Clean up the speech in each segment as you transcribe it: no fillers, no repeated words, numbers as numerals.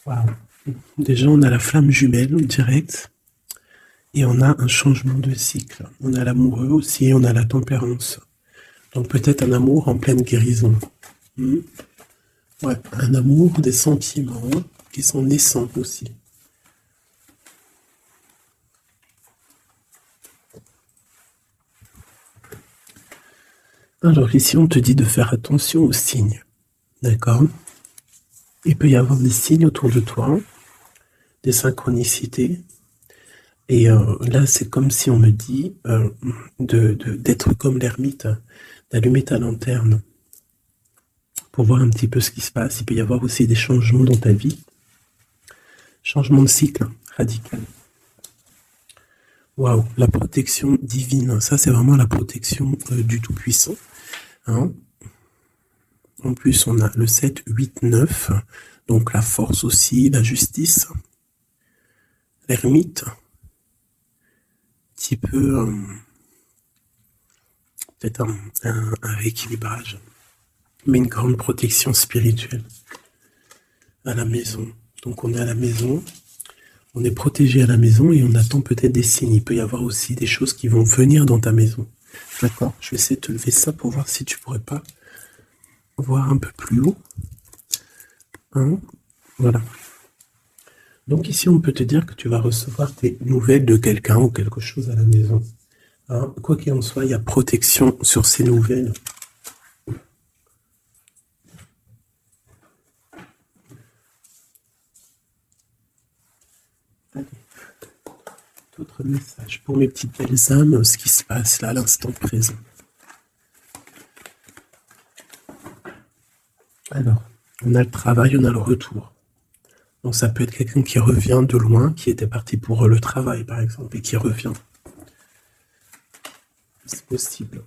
Waouh. Déjà, on a la flamme jumelle direct et on a un changement de cycle. On a l'amoureux aussi et on a la tempérance. Donc peut-être un amour en pleine guérison. Hmm. Ouais, un amour, des sentiments qui sont naissants aussi. Alors ici, on te dit de faire attention aux signes. D'accord? Il peut y avoir des signes autour de toi, des synchronicités. Et là, c'est comme si on me dit d'être comme l'ermite, d'allumer ta lanterne pour voir un petit peu ce qui se passe. Il peut y avoir aussi des changements dans ta vie. Changement de cycle radical. Waouh, la protection divine. Ça, c'est vraiment la protection du Tout-Puissant. Hein. En plus, on a le 7, 8, 9. Donc la force aussi, la justice. L'ermite. Petit peu... peut-être un rééquilibrage. Mais une grande protection spirituelle. À la maison. Donc on est à la maison. On est protégé à la maison et on attend peut-être des signes. Il peut y avoir aussi des choses qui vont venir dans ta maison. D'accord? Je vais essayer de te lever ça pour voir si tu pourrais pas voir un peu plus haut. Hein? Voilà. Donc ici, on peut te dire que tu vas recevoir des nouvelles de quelqu'un ou quelque chose à la maison. Hein? Quoi qu'il en soit, il y a protection sur ces nouvelles. Allez. D'autres messages pour mes petites belles âmes, ce qui se passe là à l'instant présent. Alors, on a le travail, on a le retour. Donc ça peut être quelqu'un qui revient de loin, qui était parti pour le travail par exemple, et qui revient. C'est possible.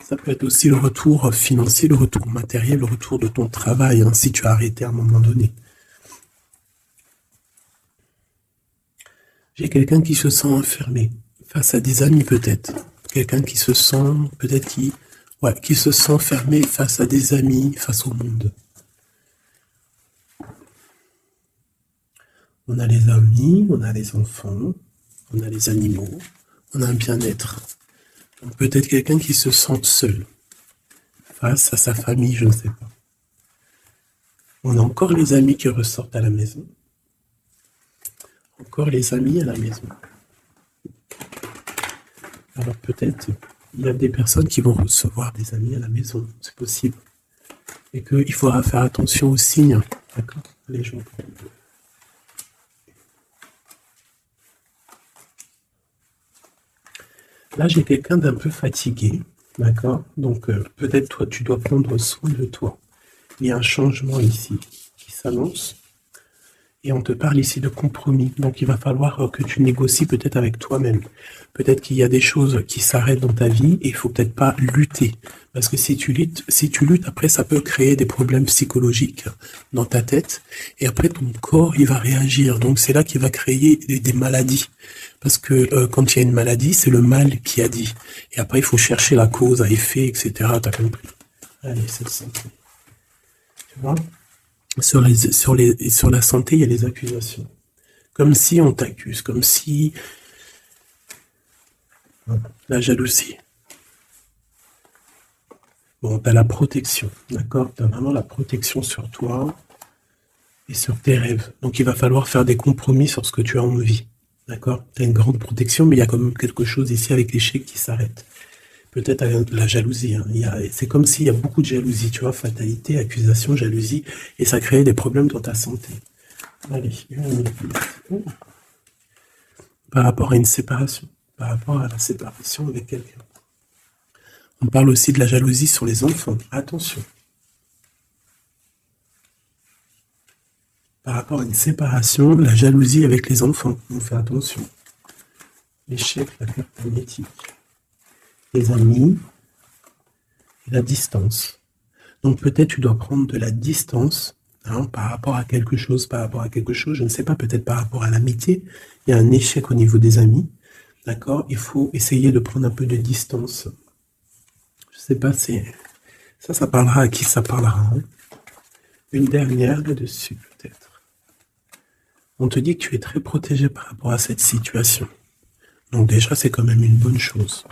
Ça peut être aussi le retour financier, le retour matériel, le retour de ton travail, hein, si tu as arrêté à un moment donné. J'ai quelqu'un qui se sent enfermé, face à des amis peut-être. Quelqu'un qui se sent, peut-être qui se sent fermé face à des amis, face au monde. On a les amis, on a les enfants, on a les animaux, on a un bien-être. Peut-être quelqu'un qui se sent seul, face à sa famille, je ne sais pas. On a encore les amis qui ressortent à la maison. Encore les amis à la maison. Alors peut-être, il y a des personnes qui vont recevoir des amis à la maison, c'est possible. Et qu'il faudra faire attention aux signes, d'accord? Les gens. Là, j'ai quelqu'un d'un peu fatigué, d'accord? Donc, peut-être toi, tu dois prendre soin de toi. Il y a un changement ici qui s'annonce. Et on te parle ici de compromis. Donc, il va falloir que tu négocies peut-être avec toi-même. Peut-être qu'il y a des choses qui s'arrêtent dans ta vie et il faut peut-être pas lutter. Parce que si tu luttes, après, ça peut créer des problèmes psychologiques dans ta tête. Et après, ton corps, il va réagir. Donc, c'est là qu'il va créer des maladies. Parce que quand il y a une maladie, c'est le mal qui a dit. Et après, il faut chercher la cause à effet, etc. T'as compris? Allez, c'est ça. Tu vois? Sur la santé, il y a les accusations. Comme si on t'accuse, comme si... La jalousie. Bon, t'as la protection, d'accord? T'as vraiment la protection sur toi et sur tes rêves. Donc il va falloir faire des compromis sur ce que tu as envie, d'accord? T'as une grande protection, mais il y a quand même quelque chose ici avec l'échec qui s'arrête. Peut-être la jalousie. Hein. C'est comme s'il y a beaucoup de jalousie, tu vois, fatalité, accusation, jalousie, et ça crée des problèmes dans ta santé. Allez, par rapport à une séparation, par rapport à la séparation avec quelqu'un. On parle aussi de la jalousie sur les enfants. Attention. Par rapport à une séparation, la jalousie avec les enfants. On fait attention. L'échec, la carte magnétique. Les amis et la distance. Donc peut-être tu dois prendre de la distance par rapport à quelque chose, je ne sais pas, peut-être par rapport à l'amitié. Il y a un échec au niveau des amis. D'accord? Il faut essayer de prendre un peu de distance. Je ne sais pas si... Ça parlera à qui ça parlera. Hein. Une dernière là-dessus, peut-être. On te dit que tu es très protégé par rapport à cette situation. Donc déjà, c'est quand même une bonne chose.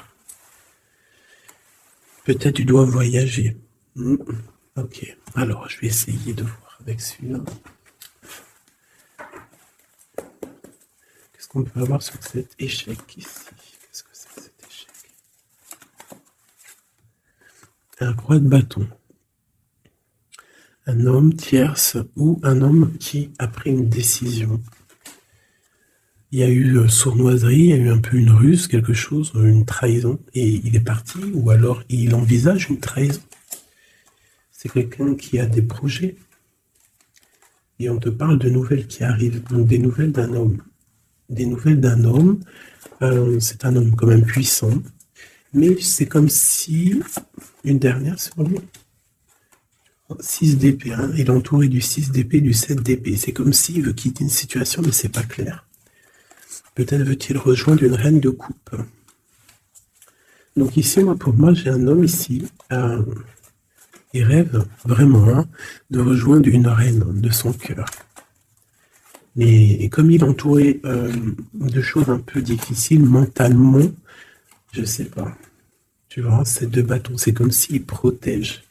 Peut-être tu dois voyager. Ok, alors je vais essayer de voir avec celui-là. Qu'est-ce qu'on peut avoir sur cet échec ici? Qu'est-ce que c'est que cet échec? Un roi de bâton. Un homme tierce ou un homme qui a pris une décision. Il y a eu sournoiserie, il y a eu un peu une ruse, quelque chose, une trahison, et il est parti, ou alors il envisage une trahison. C'est quelqu'un qui a des projets, et on te parle de nouvelles qui arrivent, donc des nouvelles d'un homme. Des nouvelles d'un homme, c'est un homme quand même puissant, mais c'est comme si, une dernière sur lui, 6 d'épée, hein, il est entouré du 6 d'épée, du 7 d'épée, c'est comme s'il veut quitter une situation, mais c'est pas clair. Peut-être veut-il rejoindre une reine de coupe. Donc ici, pour moi, j'ai un homme ici, il rêve vraiment hein, de rejoindre une reine de son cœur. Mais comme il est entouré de choses un peu difficiles mentalement, je sais pas. Tu vois, ces 2 bâtons, c'est comme s'il protège.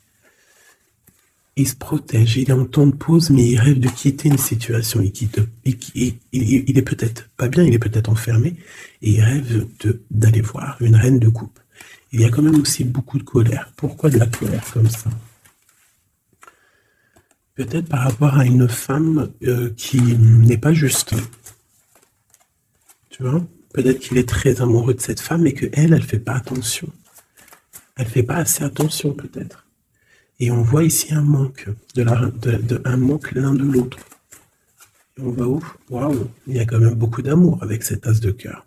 Il se protège, il est en temps de pause, mais il rêve de quitter une situation. Il est peut-être pas bien, il est peut-être enfermé, et il rêve d'aller voir une reine de coupe. Il y a quand même aussi beaucoup de colère. Pourquoi de la colère comme ça? Peut-être par rapport à une femme qui n'est pas juste. Tu vois? Peut-être qu'il est très amoureux de cette femme et qu'elle, elle fait pas attention. Elle fait pas assez attention peut-être. Et on voit ici un manque, un manque l'un de l'autre. Et on va où? Waouh, il y a quand même beaucoup d'amour avec cet as de cœur.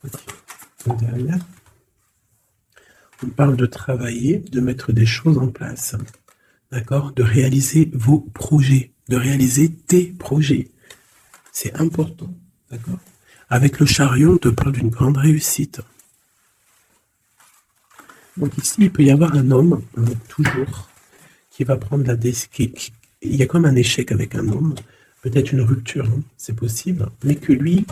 Okay. Derrière, on parle de travailler, de mettre des choses en place. D'accord? De réaliser vos projets, de réaliser tes projets. C'est important. D'accord? Avec le chariot, on te parle d'une grande réussite. Donc ici, il peut y avoir un homme, toujours, qui va prendre la décision. Il y a comme un échec avec un homme, peut-être une rupture, hein, c'est possible, mais que lui,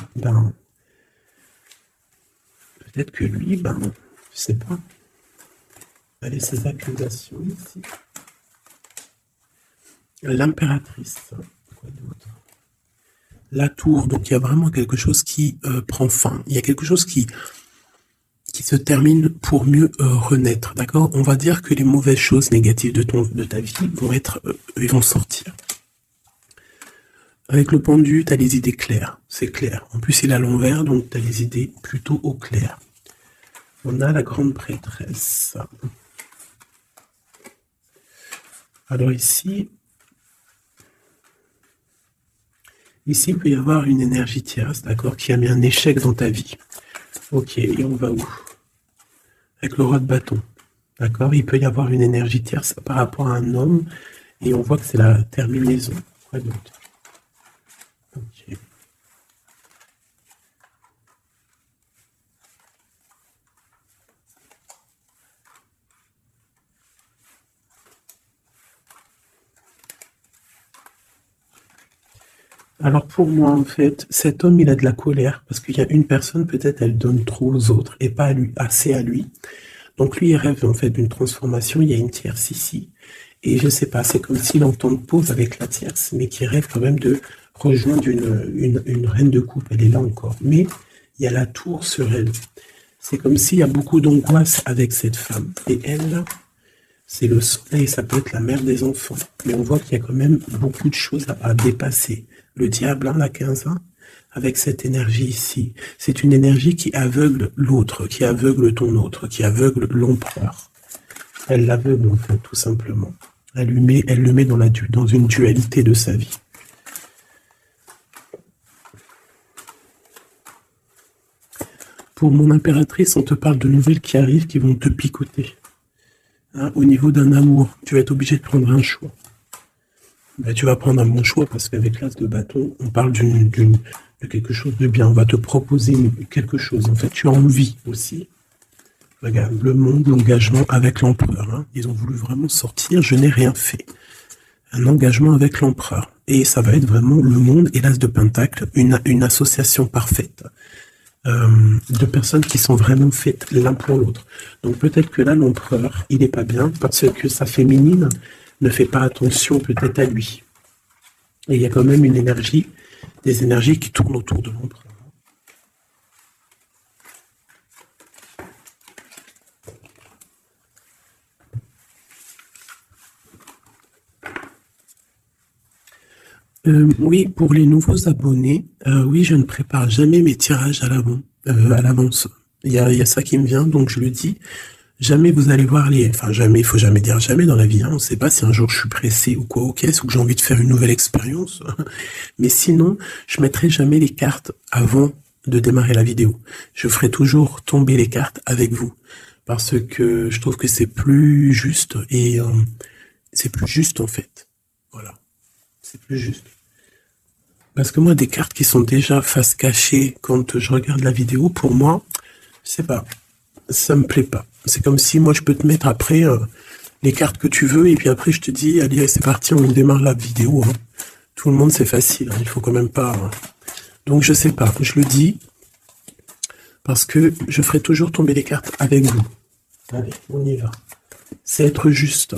peut-être que lui, je sais pas. Allez, ces accusations ici. L'impératrice, quoi d'autre? La tour, donc il y a vraiment quelque chose qui prend fin. Il y a quelque chose qui se termine pour mieux renaître, d'accord? On va dire que les mauvaises choses négatives de ta vie vont sortir. Avec le pendu, tu as les idées claires, c'est clair. En plus, il est à l'envers, donc tu as les idées plutôt au clair. On a la grande prêtresse. Alors ici, il peut y avoir une énergie tierce, d'accord, qui a mis un échec dans ta vie. Ok, et on va où? Avec le roi de bâton, d'accord? Il peut y avoir une énergie tierce par rapport à un homme, et on voit que c'est la terminaison. Quoi d'autre? Ok. Alors pour moi, en fait, cet homme, il a de la colère, parce qu'il y a une personne, peut-être, elle donne trop aux autres, et pas assez à lui. Donc lui, il rêve en fait d'une transformation, il y a une tierce ici, et je sais pas, c'est comme s'il entend de pause avec la tierce, mais qui rêve quand même de rejoindre une reine de coupe, elle est là encore. Mais il y a la tour sur elle. C'est comme s'il y a beaucoup d'angoisse avec cette femme. Et elle, c'est le soleil, ça peut être la mère des enfants. Mais on voit qu'il y a quand même beaucoup de choses à dépasser. Le diable, la 15 ans, avec cette énergie ici. C'est une énergie qui aveugle l'autre, qui aveugle ton autre, qui aveugle l'empereur. Elle l'aveugle, en fait, tout simplement. Elle le met dans une dualité de sa vie. Pour mon impératrice, on te parle de nouvelles qui arrivent, qui vont te picoter. Hein, au niveau d'un amour, tu vas être obligé de prendre un choix. Tu vas prendre un bon choix, parce qu'avec l'as de bâton, on parle de quelque chose de bien. On va te proposer quelque chose. En fait, tu as envie aussi. Regarde, le monde, l'engagement avec l'empereur. Hein. Ils ont voulu vraiment sortir, je n'ai rien fait. un engagement avec l'empereur. Et ça va être vraiment le monde et l'as de Pentacle, une association parfaite de personnes qui sont vraiment faites l'un pour l'autre. Donc peut-être que là, l'empereur, il n'est pas bien parce que sa féminine ne fait pas attention peut-être à lui. Et il y a quand même une énergie, des énergies qui tournent autour de l'empereur. Oui, pour les nouveaux abonnés, oui, je ne prépare jamais mes tirages à l'avance. Il y a ça qui me vient, donc je le dis. Jamais vous allez voir les... Enfin, jamais, il faut jamais dire jamais dans la vie. Hein. On ne sait pas si un jour je suis pressé ou quoi aux caisses ou que j'ai envie de faire une nouvelle expérience. Mais sinon, je mettrai jamais les cartes avant de démarrer la vidéo. Je ferai toujours tomber les cartes avec vous. Parce que je trouve que c'est plus juste et c'est plus juste en fait. Voilà. C'est plus juste. Parce que moi, des cartes qui sont déjà face cachée quand je regarde la vidéo, pour moi, je sais pas, ça me plaît pas. C'est comme si moi, je peux te mettre après les cartes que tu veux, et puis après, je te dis, allez, c'est parti, on démarre la vidéo. Hein. Tout le monde, c'est facile, hein, il faut quand même pas... Hein. Donc, je sais pas, je le dis, parce que je ferai toujours tomber les cartes avec vous. Allez, on y va. C'est être juste,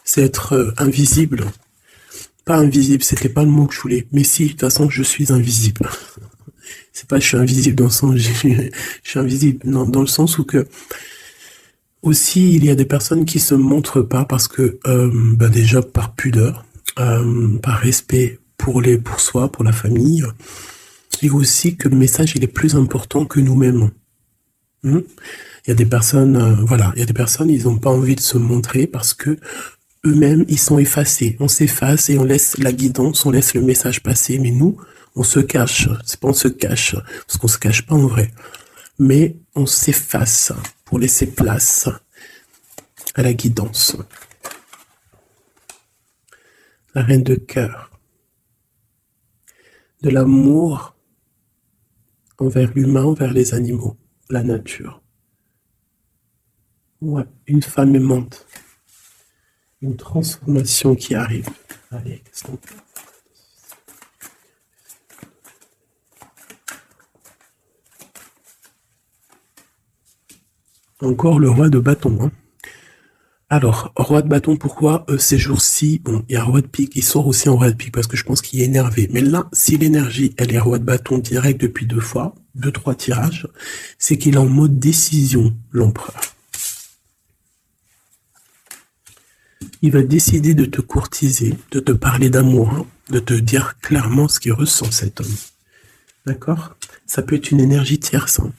c'est être invisible. Pas invisible, c'était pas le mot que je voulais. Mais si, de toute façon, je suis invisible. C'est pas je suis invisible dans le sens, je suis invisible, non, dans le sens où que aussi il y a des personnes qui se montrent pas parce que déjà par pudeur, par respect pour soi, pour la famille, et aussi que le message il est plus important que nous-mêmes. Il y a des personnes, voilà, il y a des personnes, ils n'ont pas envie de se montrer parce que eux-mêmes, ils sont effacés. On s'efface et on laisse la guidance, on laisse le message passer. Mais nous, on se cache. C'est pas on se cache, parce qu'on se cache pas en vrai. Mais on s'efface pour laisser place à la guidance. La reine de cœur. De l'amour envers l'humain, envers les animaux, la nature. Ouais, une femme aimante. Une transformation qui arrive. Allez, qu'est-ce qu'on fait? Encore le roi de bâton. Hein. Alors, roi de bâton, pourquoi ces jours-ci, bon, il y a roi de pique, il sort aussi en roi de pique parce que je pense qu'il est énervé. Mais là, si l'énergie, elle est roi de bâton direct depuis 2 fois, 2-3 tirages, c'est qu'il est en mode décision, l'empereur. Il va décider de te courtiser, de te parler d'amour, hein, de te dire clairement ce qu'il ressent cet homme. D'accord? Ça peut être une énergie tierce. Hein.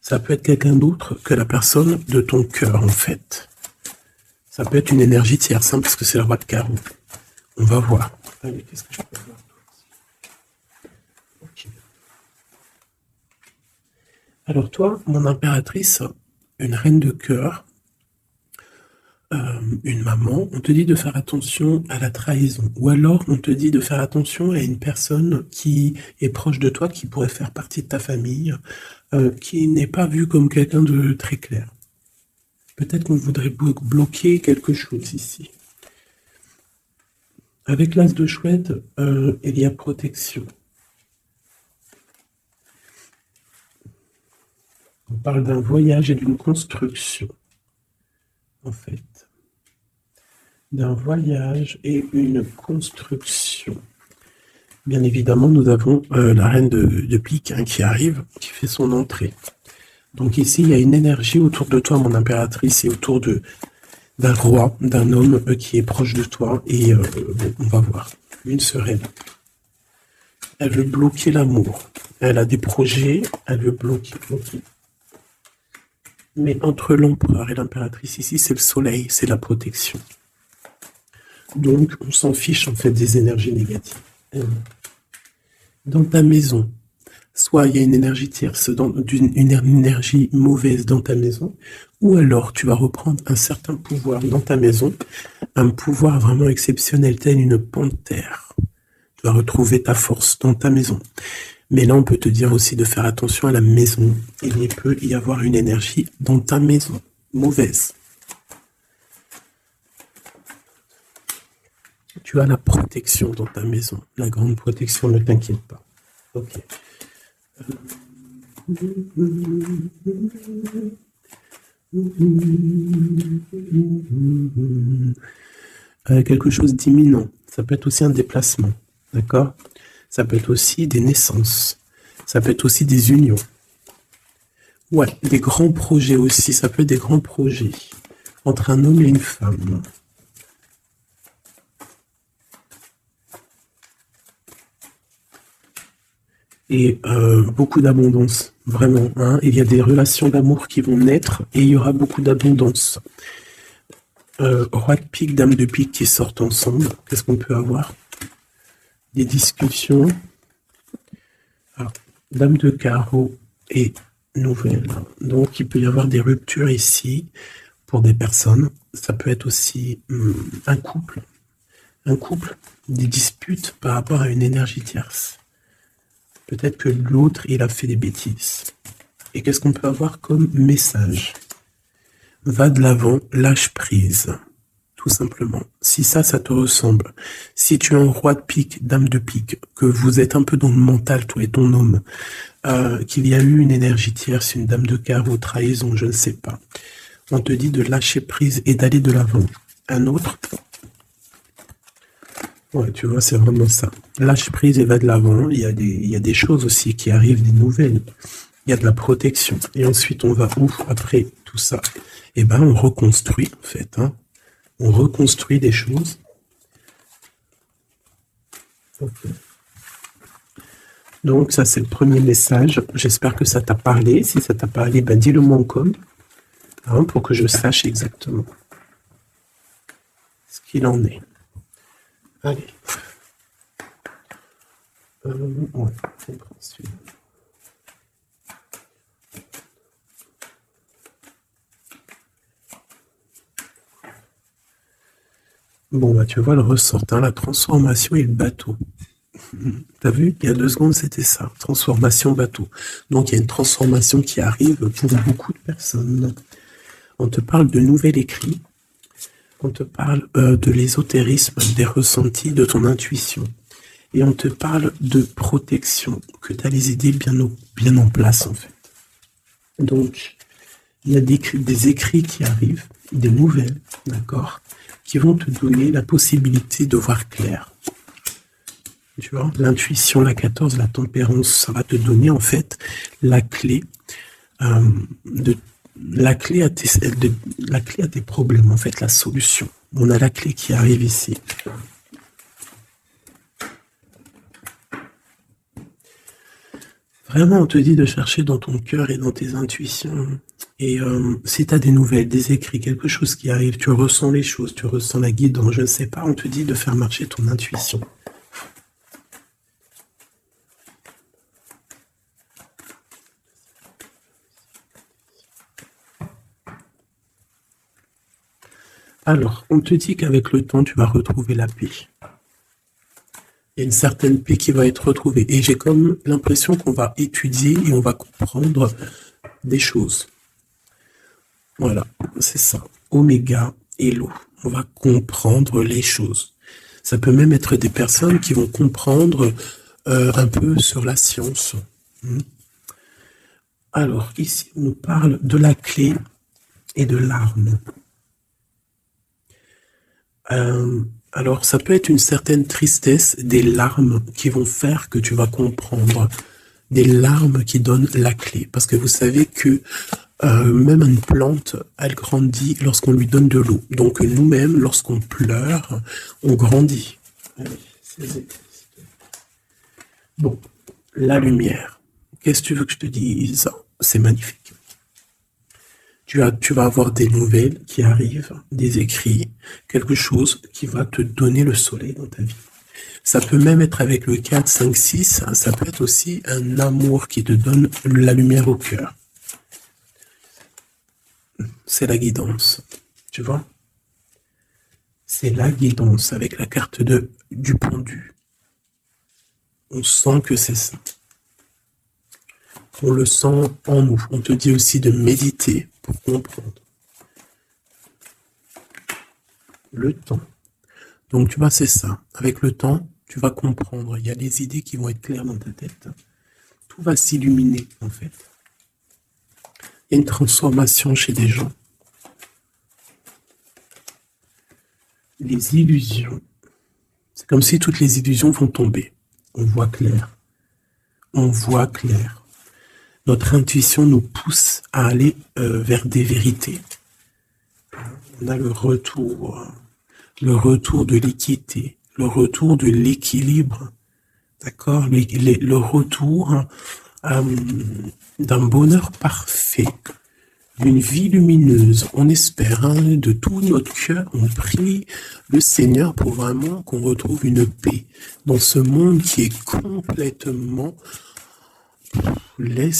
Ça peut être quelqu'un d'autre que la personne de ton cœur, en fait. Ça peut être une énergie tierce, hein, parce que c'est le roi de carreau. On va voir. Allez, qu'est-ce que je peux voir? Okay. Alors toi, mon impératrice, une reine de cœur, une maman, on te dit de faire attention à la trahison. Ou alors, on te dit de faire attention à une personne qui est proche de toi, qui pourrait faire partie de ta famille, qui n'est pas vue comme quelqu'un de très clair. Peut-être qu'on voudrait bloquer quelque chose ici. Avec l'as de chouette, il y a protection. On parle d'un voyage et d'une construction, en fait. D'un voyage et une construction. Bien évidemment, nous avons la reine de pique hein, qui arrive, qui fait son entrée. Donc ici, il y a une énergie autour de toi, mon impératrice, et autour d'un roi, d'un homme qui est proche de toi. Et bon, on va voir. Une sereine. Elle veut bloquer l'amour. Elle a des projets, elle veut bloquer. Mais entre l'empereur et l'impératrice, ici, c'est le soleil, c'est la protection. Donc, on s'en fiche en fait des énergies négatives. Dans ta maison, soit il y a une énergie tierce, une énergie mauvaise dans ta maison, ou alors tu vas reprendre un certain pouvoir dans ta maison, un pouvoir vraiment exceptionnel, tel une panthère. Tu vas retrouver ta force dans ta maison. Mais là, on peut te dire aussi de faire attention à la maison. Il peut y avoir une énergie dans ta maison, mauvaise. Tu as la protection dans ta maison. La grande protection, ne t'inquiète pas. Ok. Quelque chose d'imminent. Ça peut être aussi un déplacement. D'accord? Ça peut être aussi des naissances. Ça peut être aussi des unions. Ouais, des grands projets aussi. Ça peut être des grands projets entre un homme et une femme. Et beaucoup d'abondance, vraiment. Hein. Il y a des relations d'amour qui vont naître et il y aura beaucoup d'abondance. Roi de pique, dame de pique qui sortent ensemble. Qu'est-ce qu'on peut avoir? Des discussions. Alors, dame de carreau et nouvelle. Donc, il peut y avoir des ruptures ici pour des personnes. Ça peut être aussi un couple. Un couple, des disputes par rapport à une énergie tierce. Peut-être que l'autre, il a fait des bêtises. Et qu'est-ce qu'on peut avoir comme message? Va de l'avant, lâche prise. Tout simplement. Si ça te ressemble, si tu es un roi de pique, dame de pique, que vous êtes un peu dans le mental, toi et ton homme, qu'il y a eu une énergie tierce, une dame de carreau, trahison, je ne sais pas. On te dit de lâcher prise et d'aller de l'avant. Un autre, ouais, tu vois, c'est vraiment ça. Lâche prise et va de l'avant. Il y a des choses aussi qui arrivent, des nouvelles. Il y a de la protection. Et ensuite, on va où après tout ça? Eh ben, on reconstruit, en fait. Hein. On reconstruit des choses. Okay. Donc, ça, c'est le premier message. J'espère que ça t'a parlé. Si ça t'a parlé, ben, dis-le moi en code. Hein, pour que je sache exactement ce qu'il en est. Allez. Ouais, on prend celui-là. Bon, bah, tu vois le ressort, hein, la transformation et le bateau. T'as vu? Il y a 2 secondes, c'était ça. Transformation, bateau. Donc, il y a une transformation qui arrive pour beaucoup de personnes. On te parle de nouvel écrit. On te parle de l'ésotérisme, des ressentis, de ton intuition. Et on te parle de protection, que tu as les idées bien en place, en fait. Donc, il y a des écrits qui arrivent, des nouvelles, d'accord, qui vont te donner la possibilité de voir clair. Tu vois, l'intuition, la 14, la tempérance, ça va te donner, en fait, la clé la clé à tes problèmes, en fait, la solution. On a la clé qui arrive ici. Vraiment, on te dit de chercher dans ton cœur et dans tes intuitions. Et si tu as des nouvelles, des écrits, quelque chose qui arrive, tu ressens les choses, tu ressens la guidance, je ne sais pas, on te dit de faire marcher ton intuition. Alors, on te dit qu'avec le temps, tu vas retrouver la paix. Il y a une certaine paix qui va être retrouvée. Et j'ai comme l'impression qu'on va étudier et on va comprendre des choses. Voilà, c'est ça. Oméga et l'eau. On va comprendre les choses. Ça peut même être des personnes qui vont comprendre un peu sur la science. Alors, ici, on nous parle de la clé et de l'arme. Alors, ça peut être une certaine tristesse, des larmes qui vont faire que tu vas comprendre. Des larmes qui donnent la clé. Parce que vous savez que même une plante, elle grandit lorsqu'on lui donne de l'eau. Donc nous-mêmes, lorsqu'on pleure, on grandit. Bon, la lumière. Qu'est-ce que tu veux que je te dise? C'est magnifique. Tu vas avoir des nouvelles qui arrivent, des écrits, quelque chose qui va te donner le soleil dans ta vie. Ça peut même être avec le 4, 5, 6, ça peut être aussi un amour qui te donne la lumière au cœur. C'est la guidance, tu vois? C'est la guidance avec la carte du pendu. On sent que c'est ça. On le sent en nous. On te dit aussi de méditer pour comprendre. Le temps. Donc, tu vois, c'est ça. Avec le temps, tu vas comprendre. Il y a des idées qui vont être claires dans ta tête. Tout va s'illuminer, en fait. Il y a une transformation chez des gens. Les illusions. C'est comme si toutes les illusions vont tomber. On voit clair. On voit clair. Notre intuition nous pousse à aller vers des vérités. On a le retour de l'équité, le retour de l'équilibre, d'accord, le retour d'un bonheur parfait, d'une vie lumineuse. On espère, hein, de tout notre cœur, on prie le Seigneur pour vraiment qu'on retrouve une paix dans ce monde qui est complètement...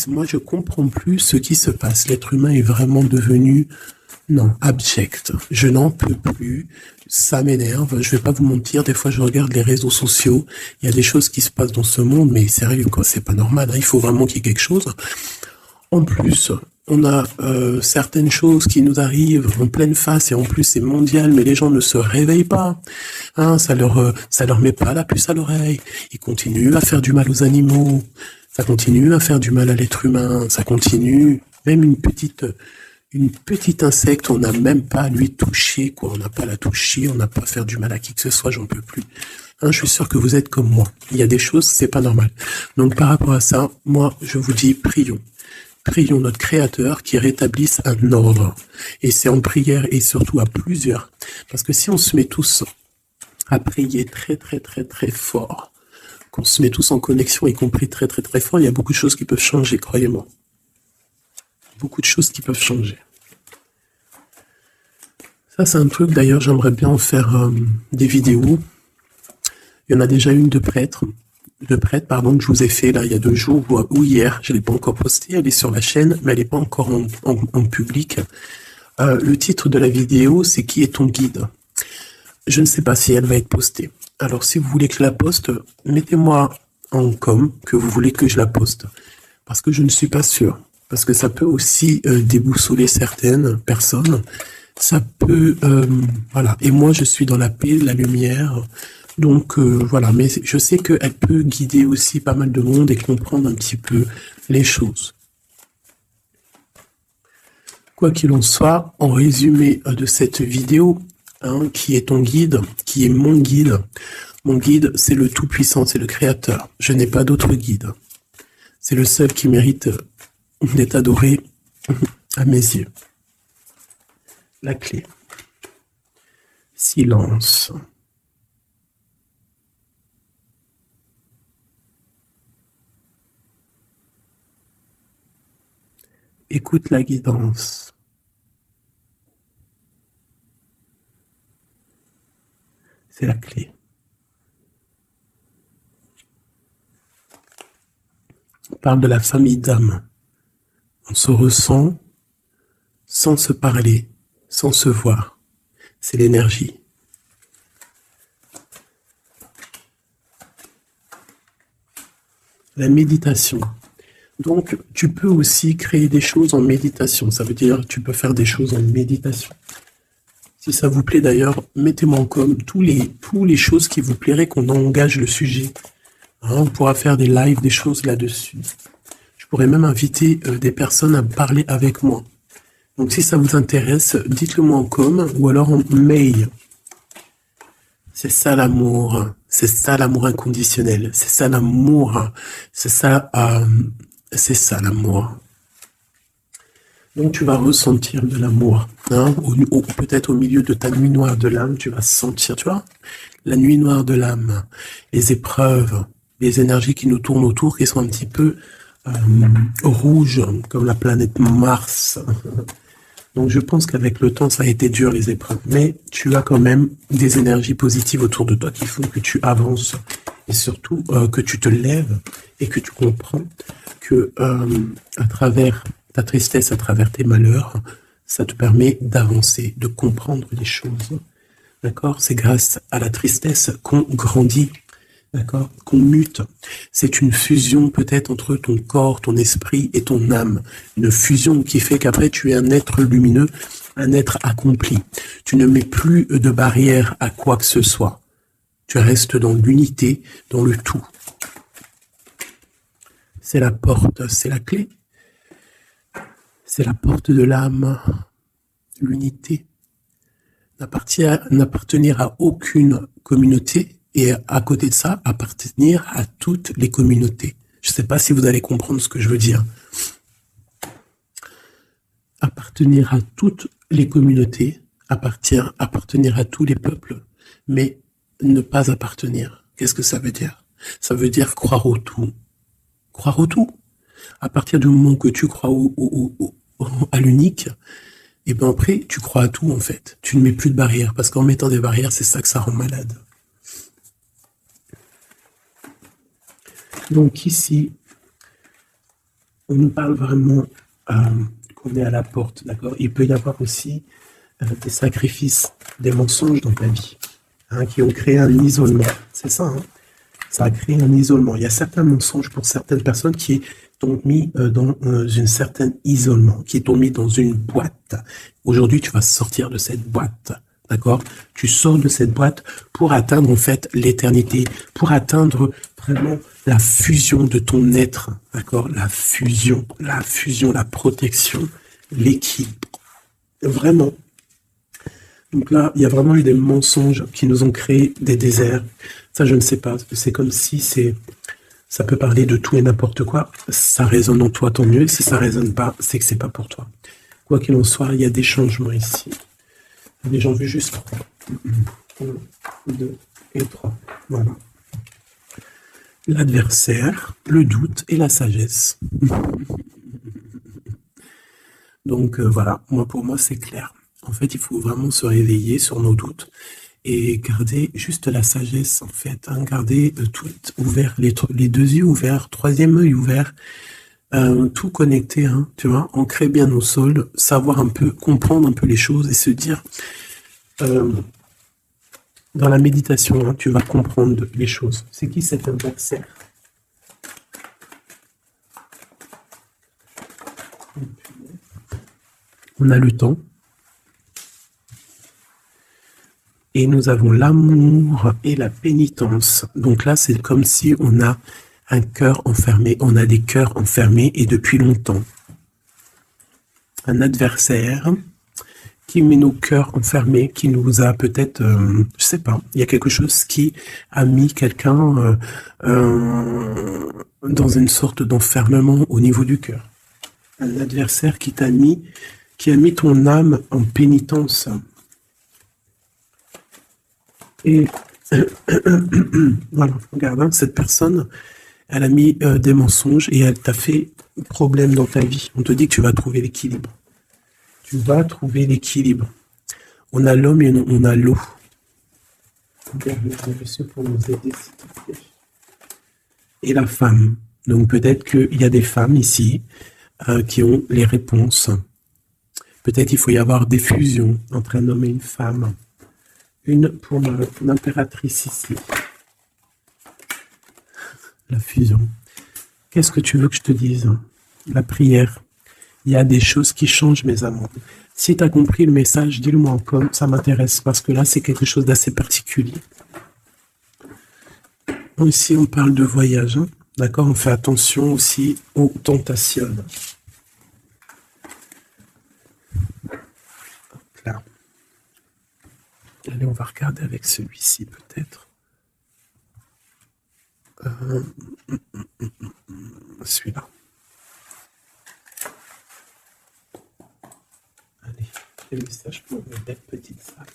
Moi, je comprends plus ce qui se passe. L'être humain est vraiment devenu, non, abject. Je n'en peux plus. Ça m'énerve. Je vais pas vous mentir. Des fois, je regarde les réseaux sociaux. Il y a des choses qui se passent dans ce monde, mais sérieux, quoi. C'est pas normal, hein. Il faut vraiment qu'il y ait quelque chose. En plus, on a certaines choses qui nous arrivent en pleine face et en plus c'est mondial, mais les gens ne se réveillent pas. Hein, ça leur met pas la puce à l'oreille. Ils continuent à faire du mal aux animaux. Ça continue à faire du mal à l'être humain, ça continue, même une petite insecte, on n'a même pas à lui toucher, quoi. On n'a pas à la toucher, on n'a pas à faire du mal à qui que ce soit, j'en peux plus. Hein, je suis sûr que vous êtes comme moi. Il y a des choses, c'est pas normal. Donc par rapport à ça, moi, je vous dis, prions. Prions notre Créateur qui rétablisse un ordre. Et c'est en prière et surtout à plusieurs. Parce que si on se met tous à prier très très très très fort, qu'on se met tous en connexion, y compris très très très fort, il y a beaucoup de choses qui peuvent changer, croyez-moi. Beaucoup de choses qui peuvent changer. Ça, c'est un truc, d'ailleurs, j'aimerais bien en faire des vidéos. Il y en a déjà une de prêtre, que je vous ai fait là il y a 2 jours ou hier, je ne l'ai pas encore postée, elle est sur la chaîne, mais elle n'est pas encore en public. Le titre de la vidéo, c'est « Qui est ton guide ?» Je ne sais pas si elle va être postée. Alors, si vous voulez que je la poste, mettez-moi en com que vous voulez que je la poste. Parce que je ne suis pas sûr. Parce que ça peut aussi déboussoler certaines personnes. Ça peut... voilà. Et moi, je suis dans la paix, la lumière. Donc, voilà. Mais je sais qu'elle peut guider aussi pas mal de monde et comprendre un petit peu les choses. Quoi qu'il en soit, en résumé de cette vidéo... Hein, qui est ton guide, qui est mon guide. Mon guide, c'est le Tout-Puissant, c'est le Créateur. Je n'ai pas d'autre guide. C'est le seul qui mérite d'être adoré à mes yeux. La clé. Silence. Écoute la guidance. C'est la clé. On parle de la famille d'âme. On se ressent sans se parler, sans se voir. C'est l'énergie. La méditation. Donc, tu peux aussi créer des choses en méditation. Ça veut dire que tu peux faire des choses en méditation. Si ça vous plaît d'ailleurs, mettez-moi en com tous les choses qui vous plairaient qu'on engage le sujet. Hein, on pourra faire des lives, des choses là-dessus. Je pourrais même inviter des personnes à parler avec moi. Donc si ça vous intéresse, dites-le moi en com ou alors en mail. C'est ça l'amour. C'est ça l'amour inconditionnel. C'est ça l'amour. C'est ça l'amour. Donc tu vas ressentir de l'amour, hein, peut-être au milieu de ta nuit noire de l'âme, tu vas sentir, tu vois, la nuit noire de l'âme, les épreuves, les énergies qui nous tournent autour, qui sont un petit peu rouges, comme la planète Mars. Donc je pense qu'avec le temps, ça a été dur les épreuves, mais tu as quand même des énergies positives autour de toi qui font que tu avances et surtout que tu te lèves et que tu comprends que à travers ta tristesse, à travers tes malheurs, ça te permet d'avancer, de comprendre les choses. D'accord? C'est grâce à la tristesse qu'on grandit. D'accord? Qu'on mute. C'est une fusion peut-être entre ton corps, ton esprit et ton âme. Une fusion qui fait qu'après tu es un être lumineux, un être accompli. Tu ne mets plus de barrière à quoi que ce soit. Tu restes dans l'unité, dans le tout. C'est la porte, c'est la clé. C'est la porte de l'âme, l'unité. N'appartenir à aucune communauté et à côté de ça, appartenir à toutes les communautés. Je ne sais pas si vous allez comprendre ce que je veux dire. Appartenir à toutes les communautés, appartenir à tous les peuples, mais ne pas appartenir. Qu'est-ce que ça veut dire? Ça veut dire croire au tout. Croire au tout. À partir du moment que tu crois à l'unique, et bien après, tu crois à tout en fait. Tu ne mets plus de barrières, parce qu'en mettant des barrières, c'est ça que ça rend malade. Donc ici, on nous parle vraiment qu'on est à la porte, d'accord? Il peut y avoir aussi des sacrifices, des mensonges dans ta vie, qui ont créé un isolement. C'est ça, hein? Ça a créé un isolement. Il y a certains mensonges pour certaines personnes qui t'ont mis dans un certain isolement, qui t'ont mis dans une boîte. Aujourd'hui, tu vas sortir de cette boîte, d'accord? Tu sors de cette boîte pour atteindre en fait l'éternité, pour atteindre vraiment la fusion de ton être, d'accord? La fusion, la protection, l'équilibre. Vraiment. Donc là, il y a vraiment eu des mensonges qui nous ont créé des déserts. Ça, je ne sais pas. C'est comme si ça peut parler de tout et n'importe quoi. Ça résonne en toi, tant mieux. Si ça résonne pas, c'est que c'est pas pour toi. Quoi qu'il en soit, il y a des changements ici. J'en veux juste 3. 1, 2 et 3. Voilà. L'adversaire, le doute et la sagesse. Donc voilà, pour moi, c'est clair. En fait, il faut vraiment se réveiller sur nos doutes et garder juste la sagesse, en fait. Garder tout ouvert, les deux yeux ouverts, troisième œil ouvert, tout connecté, tu vois, ancrer bien nos sols, savoir un peu, comprendre un peu les choses et se dire, dans la méditation, tu vas comprendre les choses. C'est qui cet adversaire? On a le temps. Et nous avons l'amour et la pénitence. Donc là, c'est comme si on a un cœur enfermé. On a des cœurs enfermés et depuis longtemps. Un adversaire qui met nos cœurs enfermés, qui nous a peut-être, je sais pas, il y a quelque chose qui a mis quelqu'un dans une sorte d'enfermement au niveau du cœur. Un adversaire qui a mis ton âme en pénitence. Et voilà, regarde, cette personne, elle a mis des mensonges et elle t'a fait problème dans ta vie. On te dit que tu vas trouver l'équilibre. Tu vas trouver l'équilibre. On a l'homme et on a l'eau. Pour nous aider, s'il te plaît. Et la femme. Donc peut-être qu'il y a des femmes ici qui ont les réponses. Peut-être il faut y avoir des fusions entre un homme et une femme. Une pour l'impératrice ici. La fusion. Qu'est-ce que tu veux que je te dise? La prière. Il y a des choses qui changent, mes amours. Si tu as compris le message, dis-le-moi en com, ça m'intéresse, parce que là, c'est quelque chose d'assez particulier. Ici, on parle de voyage. D'accord? On fait attention aussi aux tentations. Là. Allez, on va regarder avec celui-ci peut-être. Celui-là. Allez, les messages pour une belle petite salle.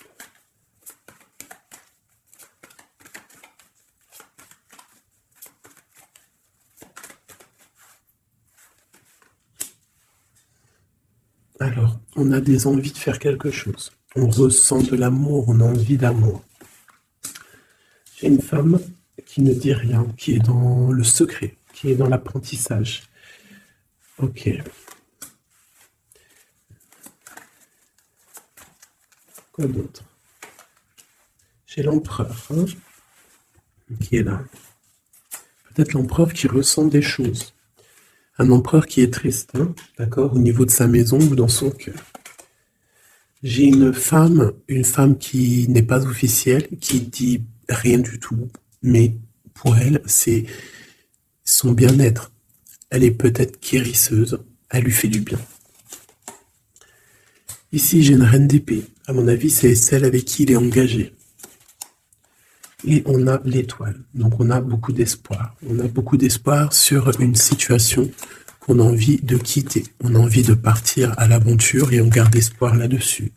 Alors, on a des envies de faire quelque chose. On ressent de l'amour, on a envie d'amour. J'ai une femme qui ne dit rien, qui est dans le secret, qui est dans l'apprentissage. Ok. Quoi d'autre? J'ai l'empereur, qui est là. Peut-être l'empereur qui ressent des choses. Un empereur qui est triste, d'accord, au niveau de sa maison ou dans son cœur. J'ai une femme qui n'est pas officielle, qui dit rien du tout, mais pour elle, c'est son bien-être. Elle est peut-être guérisseuse, elle lui fait du bien. Ici, j'ai une reine d'épée. À mon avis, c'est celle avec qui il est engagé. Et on a l'étoile. Donc on a beaucoup d'espoir. On a beaucoup d'espoir sur une situation qu'on a envie de quitter. On a envie de partir à l'aventure et on garde espoir là-dessus.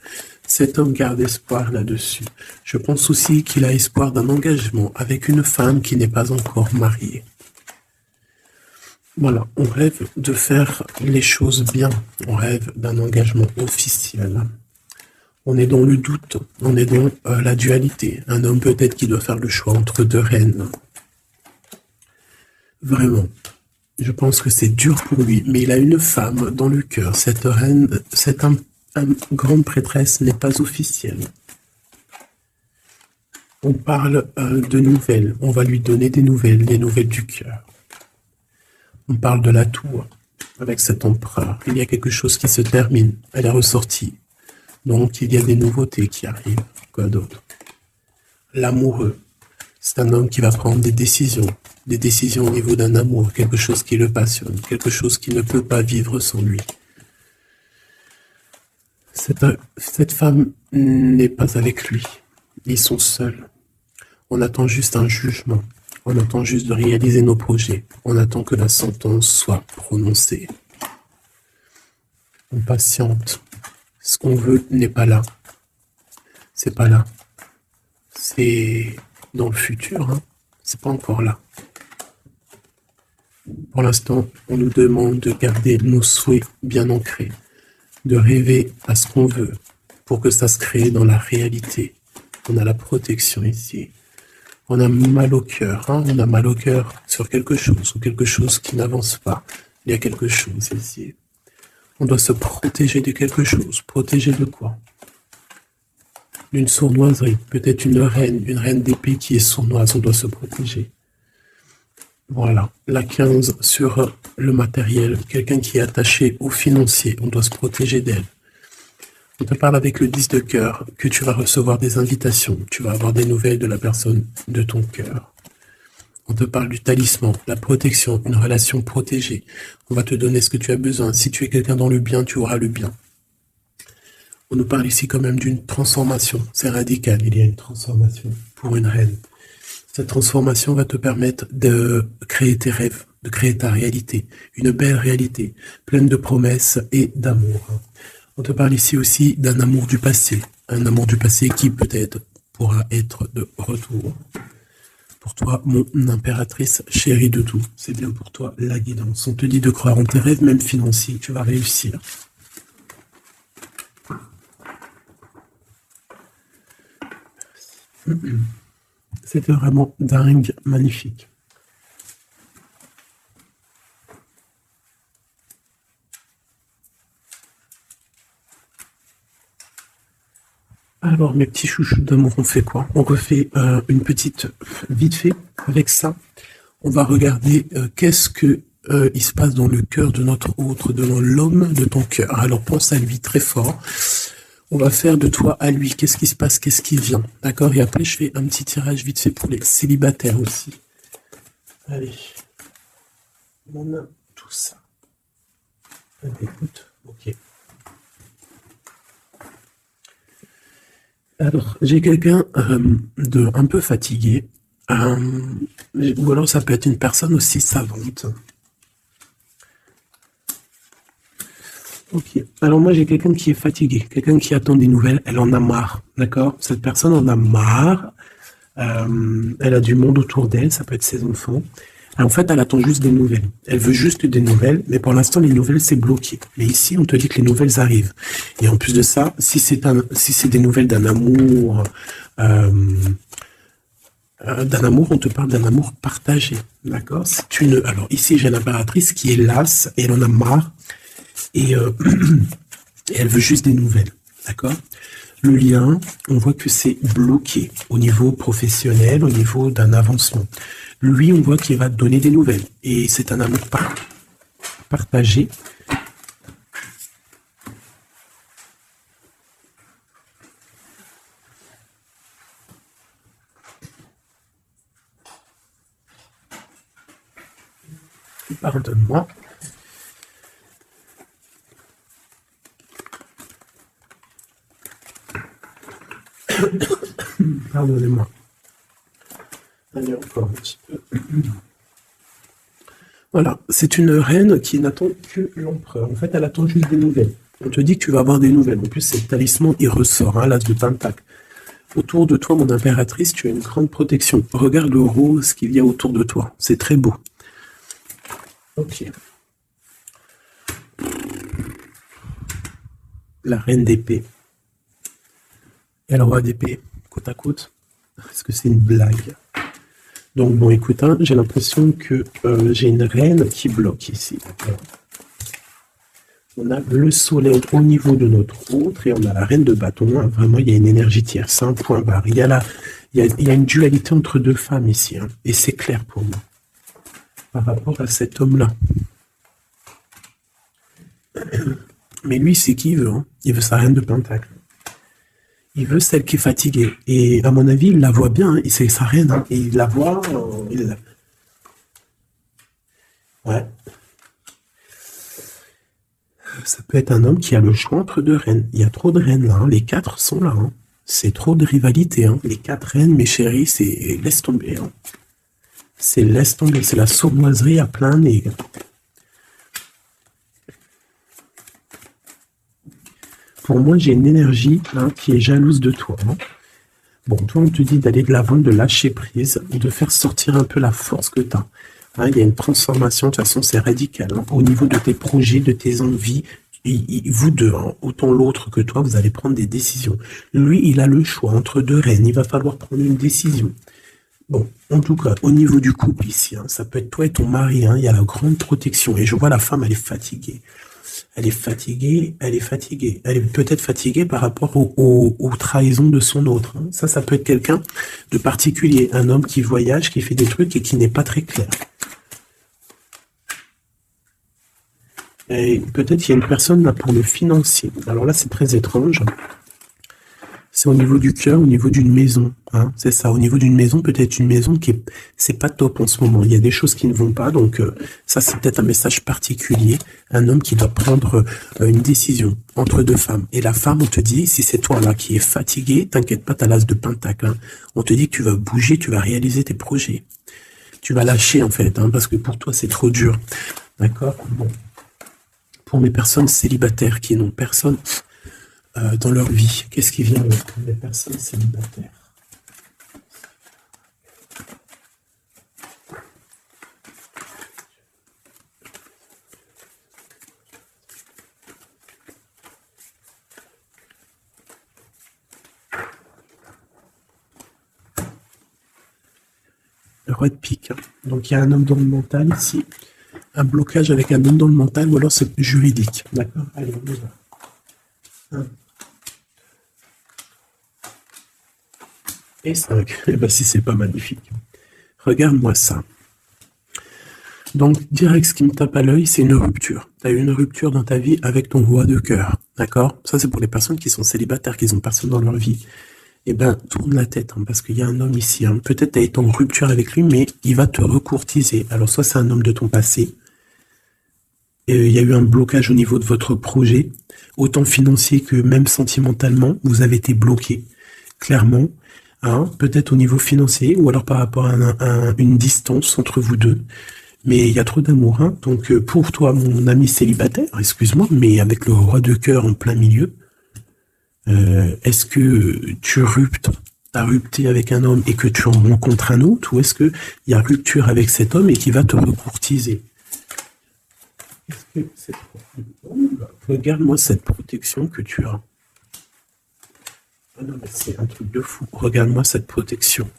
Cet homme garde espoir là-dessus. Je pense aussi qu'il a espoir d'un engagement avec une femme qui n'est pas encore mariée. Voilà, on rêve de faire les choses bien. On rêve d'un engagement officiel. On est dans le doute, on est dans la dualité. Un homme peut-être qui doit faire le choix entre deux reines. Vraiment, je pense que c'est dur pour lui, mais il a une femme dans le cœur. Cette reine, cette grande prêtresse n'est pas officielle. On parle de nouvelles, on va lui donner des nouvelles du cœur. On parle de la tour avec cet empereur. Il y a quelque chose qui se termine, elle est ressortie. Donc, il y a des nouveautés qui arrivent. Quoi d'autre? L'amoureux. C'est un homme qui va prendre des décisions au niveau d'un amour, quelque chose qui le passionne, quelque chose qui ne peut pas vivre sans lui. Cette femme n'est pas avec lui. Ils sont seuls. On attend juste un jugement. On attend juste de réaliser nos projets. On attend que la sentence soit prononcée. On patiente. Ce qu'on veut n'est pas là. C'est pas là. C'est dans le futur, hein. C'est pas encore là. Pour l'instant, on nous demande de garder nos souhaits bien ancrés, de rêver à ce qu'on veut pour que ça se crée dans la réalité. On a la protection ici. On a mal au cœur, hein. On a mal au cœur sur quelque chose ou quelque chose qui n'avance pas. Il y a quelque chose ici. On doit se protéger de quelque chose. Protéger de quoi? D'une sournoiserie. Peut-être une reine d'épée qui est sournoise. On doit se protéger. Voilà. La 15 sur le matériel. Quelqu'un qui est attaché au financier. On doit se protéger d'elle. On te parle avec le 10 de cœur que tu vas recevoir des invitations. Tu vas avoir des nouvelles de la personne de ton cœur. On te parle du talisman, la protection, une relation protégée. On va te donner ce que tu as besoin. Si tu es quelqu'un dans le bien, tu auras le bien. On nous parle ici quand même d'une transformation. C'est radical, il y a une transformation pour une reine. Cette transformation va te permettre de créer tes rêves, de créer ta réalité. Une belle réalité, pleine de promesses et d'amour. On te parle ici aussi d'un amour du passé. Un amour du passé qui peut-être pourra être de retour. Pour toi, mon impératrice chérie de tout. C'est bien pour toi la guidance. On te dit de croire en tes rêves, même financiers. Tu vas réussir. C'était vraiment dingue, magnifique. Alors, mes petits chouchous d'amour, on fait quoi? On refait une petite, vite fait, avec ça. On va regarder qu'est-ce que il se passe dans le cœur de notre autre, de l'homme de ton cœur. Alors, pense à lui très fort. On va faire de toi à lui. Qu'est-ce qui se passe? Qu'est-ce qui vient? D'accord? Et après, je fais un petit tirage vite fait pour les célibataires aussi. Allez. On a tout ça. Allez, écoute. Ok. Alors, j'ai quelqu'un de un peu fatigué. Ou alors, ça peut être une personne aussi savante. Ok. Alors moi j'ai quelqu'un qui est fatigué, quelqu'un qui attend des nouvelles, elle en a marre, d'accord? Cette personne en a marre, elle a du monde autour d'elle, ça peut être ses enfants. Et en fait, elle attend juste des nouvelles. Elle veut juste des nouvelles, mais pour l'instant les nouvelles c'est bloqué. Mais ici on te dit que les nouvelles arrivent. Et en plus de ça, si c'est des nouvelles d'un amour, on te parle d'un amour partagé, d'accord? Alors ici j'ai l'impératrice qui est lasse et elle en a marre. Et elle veut juste des nouvelles, d'accord? Le lien, on voit que c'est bloqué au niveau professionnel, au niveau d'un avancement. Lui, on voit qu'il va te donner des nouvelles. Et c'est un amour partagé. Pardonne-moi. Pardonnez-moi. Allez, encore un petit peu. Voilà, c'est une reine qui n'attend que l'empereur. En fait, elle attend juste des nouvelles. On te dit que tu vas avoir des nouvelles. En plus, c'est le talisman, il ressort, hein, l'as de pentacle. Autour de toi, mon impératrice, tu as une grande protection. Regarde le rose qu'il y a autour de toi. C'est très beau. Ok. La reine d'épée. Et le roi d'épée, côte à côte. Est-ce que c'est une blague? Donc bon, écoute, hein, j'ai l'impression que j'ai une reine qui bloque ici. On a le soleil au niveau de notre autre et on a la reine de bâton. Hein. Vraiment, il y a une énergie tierce, c'est un point barre. Il y a une dualité entre deux femmes ici. Hein, et c'est clair pour moi. Par rapport à cet homme-là. Mais lui, c'est qui il veut. Hein. Il veut sa reine de pentacle. Il veut celle qui est fatiguée. Et à mon avis, il la voit bien. Hein. C'est sa reine. Hein. Et il la voit. Ouais. Ça peut être un homme qui a le choix entre deux reines. Il y a trop de reines là. Hein. Les 4 sont là. Hein. C'est trop de rivalité. Hein. Les 4 reines, mes chéris, c'est laisse tomber. Hein. C'est laisse tomber. C'est la sournoiserie à plein nez. Pour moi, j'ai une énergie hein, qui est jalouse de toi. Hein. Bon, toi, on te dit d'aller de l'avant, de lâcher prise, de faire sortir un peu la force que tu as. Hein, il y a une transformation, de toute façon, c'est radical. Hein. Au niveau de tes projets, de tes envies, vous deux, hein, autant l'autre que toi, vous allez prendre des décisions. Lui, il a le choix entre deux reines. Il va falloir prendre une décision. Bon, en tout cas, au niveau du couple ici, hein, ça peut être toi et ton mari. Hein, il y a la grande protection. Et je vois la femme, elle est fatiguée. Elle est fatiguée, elle est fatiguée. Elle est peut-être fatiguée par rapport aux trahisons de son autre. Hein. Ça peut être quelqu'un de particulier. Un homme qui voyage, qui fait des trucs et qui n'est pas très clair. Et peut-être qu'il y a une personne là pour le financier. Alors là, c'est très étrange. C'est au niveau du cœur, au niveau d'une maison. Hein, c'est ça, au niveau d'une maison, peut-être une maison qui est... C'est pas top en ce moment. Il y a des choses qui ne vont pas. Donc ça, c'est peut-être un message particulier. Un homme qui doit prendre une décision entre deux femmes. Et la femme, on te dit, si c'est toi là qui es fatigué, t'inquiète pas, t'as l'as de pentacle. Hein. On te dit que tu vas bouger, tu vas réaliser tes projets. Tu vas lâcher en fait, hein, parce que pour toi, c'est trop dur. D'accord? Bon. Pour mes personnes célibataires qui n'ont personne... dans leur vie, qu'est-ce qui vient avec les personnes célibataires? Le roi de pique. Hein. Donc il y a un homme dans le mental ici, un blocage avec un homme dans le mental, ou alors c'est juridique. D'accord? Allez, on y va. Hein. Et 5. Eh ben si c'est pas magnifique. Regarde-moi ça. Donc, direct, ce qui me tape à l'œil, c'est une rupture. Tu as eu une rupture dans ta vie avec ton roi de cœur. D'accord? Ça, c'est pour les personnes qui sont célibataires, qui n'ont personne dans leur vie. Eh ben, tourne la tête, hein, parce qu'il y a un homme ici. Hein. Peut-être tu as été en rupture avec lui, mais il va te recourtiser. Alors, soit c'est un homme de ton passé, et il y a eu un blocage au niveau de votre projet, autant financier que même sentimentalement, vous avez été bloqué, clairement. Hein, peut-être au niveau financier, ou alors par rapport à une distance entre vous deux. Mais il y a trop d'amour. Hein. Donc pour toi, mon ami célibataire, excuse-moi, mais avec le roi de cœur en plein milieu, est-ce que tu as rupté avec un homme et que tu en rencontres un autre, ou est-ce qu'il y a rupture avec cet homme et qui va te recourtiser? Regarde-moi cette protection que tu as. Ah non, mais c'est un truc de fou. Regarde-moi cette protection.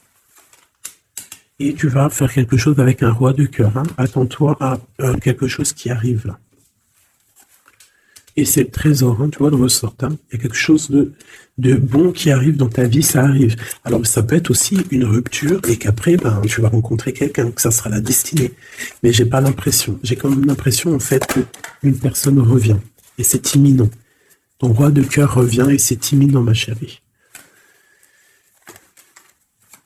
Et tu vas faire quelque chose avec un roi de cœur. Hein. Attends-toi à quelque chose qui arrive là. Et c'est le trésor, hein, tu vois, de ressort. Hein. Il y a quelque chose de bon qui arrive dans ta vie, ça arrive. Alors ça peut être aussi une rupture et qu'après, ben, tu vas rencontrer quelqu'un, que ça sera la destinée. Mais j'ai pas l'impression. J'ai quand même l'impression, en fait, qu'une personne revient. Et c'est imminent. Ton roi de cœur revient et c'est imminent, ma chérie.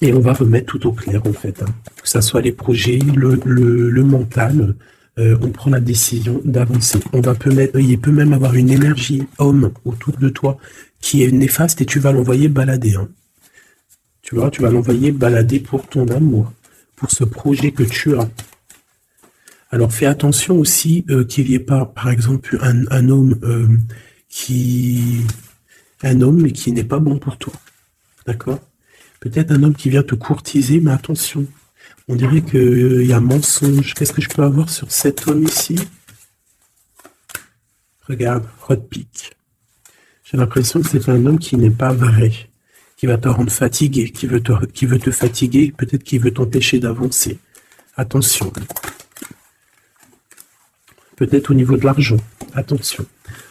Et on va remettre tout au clair, en fait. Hein. Que ça soit les projets, le mental, on prend la décision d'avancer. Il peut même avoir une énergie homme autour de toi qui est néfaste et tu vas l'envoyer balader. Hein. Tu vois, tu vas l'envoyer balader pour ton amour, pour ce projet que tu as. Alors fais attention aussi qu'il n'y ait pas, par exemple, un homme mais qui n'est pas bon pour toi. D'accord? Peut-être un homme qui vient te courtiser, mais attention. On dirait qu'il y a mensonge. Qu'est-ce que je peux avoir sur cet homme ici? Regarde, Rodpick. J'ai l'impression que c'est un homme qui n'est pas vrai, qui va te rendre fatigué, qui veut te fatiguer, peut-être qu'il veut t'empêcher d'avancer. Attention. Peut-être au niveau de l'argent. Attention.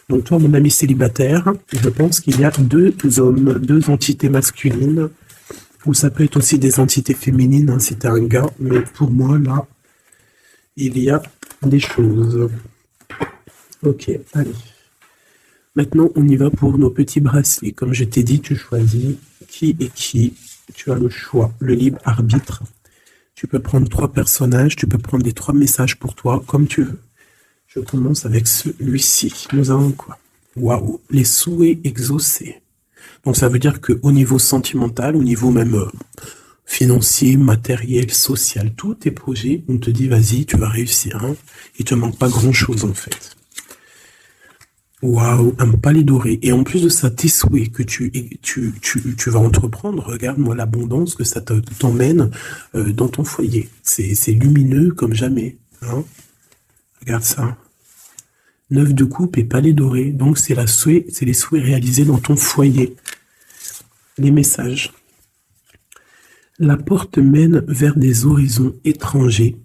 Donc toi, mon ami célibataire, je pense qu'il y a deux hommes, deux entités masculines, ou ça peut être aussi des entités féminines, hein, si t'es un gars, mais pour moi, là, il y a des choses. Ok, allez. Maintenant, on y va pour nos petits bracelets. Comme je t'ai dit, tu choisis qui est qui. Tu as le choix, le libre arbitre. Tu peux prendre 3 personnages, tu peux prendre les 3 messages pour toi, comme tu veux. Je commence avec celui-ci. Nous avons quoi? Waouh, les souhaits exaucés. Donc ça veut dire qu'au niveau sentimental, au niveau même financier, matériel, social, tous tes projets, on te dit vas-y, tu vas réussir. Hein. Il te manque pas grand-chose en fait. Waouh, un palais doré. Et en plus de ça, tes souhaits que tu vas entreprendre, regarde-moi l'abondance que ça t'emmène dans ton foyer. C'est lumineux comme jamais. Hein. Regarde ça. 9 de coupe et palais doré. Donc c'est les souhaits réalisés dans ton foyer. Les messages. La porte mène vers des horizons étrangers,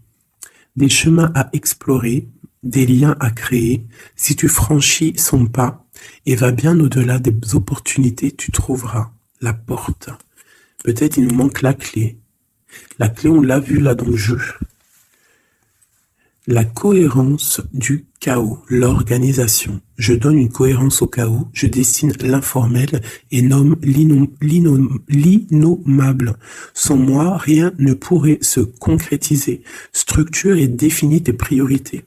des chemins à explorer, des liens à créer. Si tu franchis son pas et vas bien au-delà des opportunités, tu trouveras la porte. Peut-être il nous manque la clé. La clé, on l'a vu là dans le jeu. La cohérence du chaos, l'organisation. Je donne une cohérence au chaos, je dessine l'informel et nomme l'innommable. Sans moi, rien ne pourrait se concrétiser. Structure et définis tes priorités.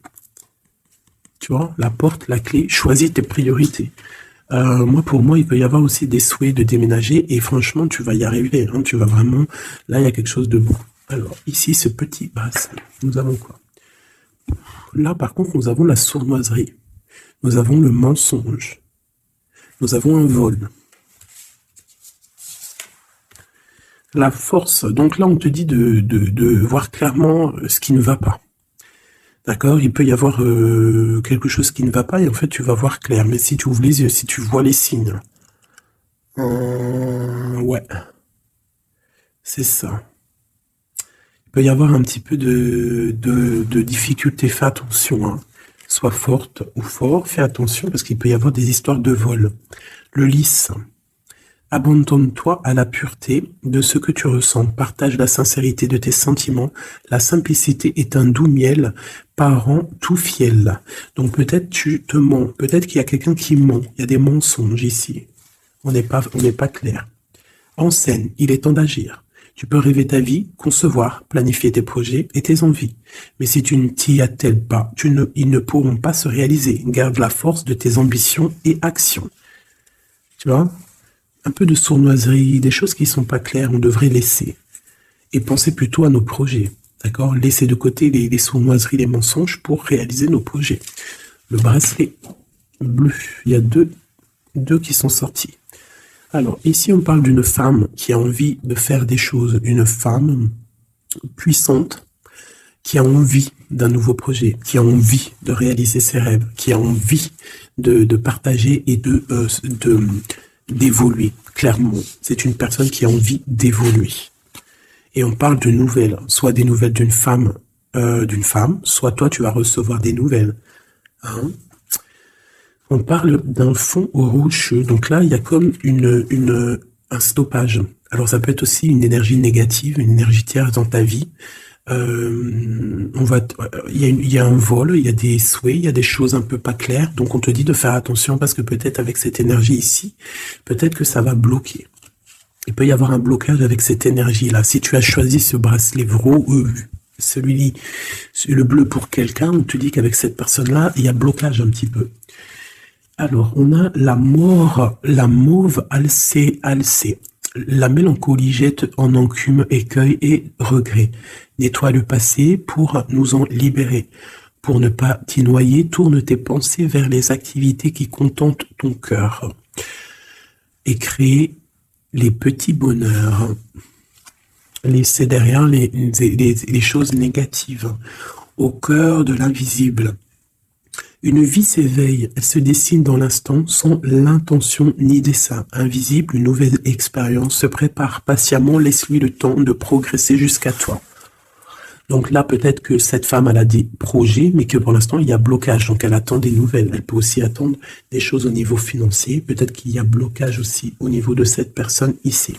Tu vois, la porte, la clé, choisis tes priorités. Pour moi, il peut y avoir aussi des souhaits de déménager et franchement, tu vas y arriver. Hein, tu vas vraiment... Là, il y a quelque chose de beau. Alors, ici, ce petit bracelet, nous avons quoi? Là, par contre, nous avons la sournoiserie. Nous avons le mensonge. Nous avons un vol. La force. Donc là, on te dit de voir clairement ce qui ne va pas. D'accord? Il peut y avoir quelque chose qui ne va pas et en fait, tu vas voir clair. Mais si tu ouvres les yeux, si tu vois les signes. Ouais. C'est ça. Il peut y avoir un petit peu de difficulté. Fais attention, hein. Sois forte ou fort, fais attention parce qu'il peut y avoir des histoires de vol. Le lys. Abandonne-toi à la pureté de ce que tu ressens. Partage la sincérité de tes sentiments. La simplicité est un doux miel, parent tout fiel. Donc peut-être tu te mens. Peut-être qu'il y a quelqu'un qui ment. Il y a des mensonges ici. On n'est pas clair. En scène, il est temps d'agir. Tu peux rêver ta vie, concevoir, planifier tes projets et tes envies. Mais si tu ne t'y attelles pas, ils ne pourront pas se réaliser. Garde la force de tes ambitions et actions. Tu vois? Un peu de sournoiserie, des choses qui ne sont pas claires, on devrait laisser. Et penser plutôt à nos projets. D'accord? Laisser de côté les sournoiseries, les mensonges pour réaliser nos projets. Le bracelet bleu, il y a deux qui sont sortis. Alors, ici, on parle d'une femme qui a envie de faire des choses. Une femme puissante qui a envie d'un nouveau projet, qui a envie de réaliser ses rêves, qui a envie de partager et d'évoluer. Clairement, c'est une personne qui a envie d'évoluer. Et on parle de nouvelles, soit des nouvelles d'une femme, soit toi, tu vas recevoir des nouvelles. Hein? On parle d'un fond rocheux. Donc là, il y a comme un stoppage. Alors ça peut être aussi une énergie négative, une énergie tierce dans ta vie. Il y a un vol, il y a des souhaits, il y a des choses un peu pas claires. Donc on te dit de faire attention parce que peut-être avec cette énergie ici, peut-être que ça va bloquer. Il peut y avoir un blocage avec cette énergie-là. Si tu as choisi ce bracelet le bleu pour quelqu'un, on te dit qu'avec cette personne-là, il y a blocage un petit peu. Alors, on a la mauve alcée. La mélancolie jette en enclume, écueil et regret. Nettoie le passé pour nous en libérer. Pour ne pas t'y noyer, tourne tes pensées vers les activités qui contentent ton cœur. Et crée les petits bonheurs. Laissez derrière les choses négatives. Au cœur de l'invisible. Une vie s'éveille, elle se dessine dans l'instant sans l'intention ni dessein. Invisible, une nouvelle expérience se prépare patiemment, laisse-lui le temps de progresser jusqu'à toi. Donc là, peut-être que cette femme, elle a des projets, mais que pour l'instant, il y a blocage. Donc elle attend des nouvelles. Elle peut aussi attendre des choses au niveau financier. Peut-être qu'il y a blocage aussi au niveau de cette personne ici.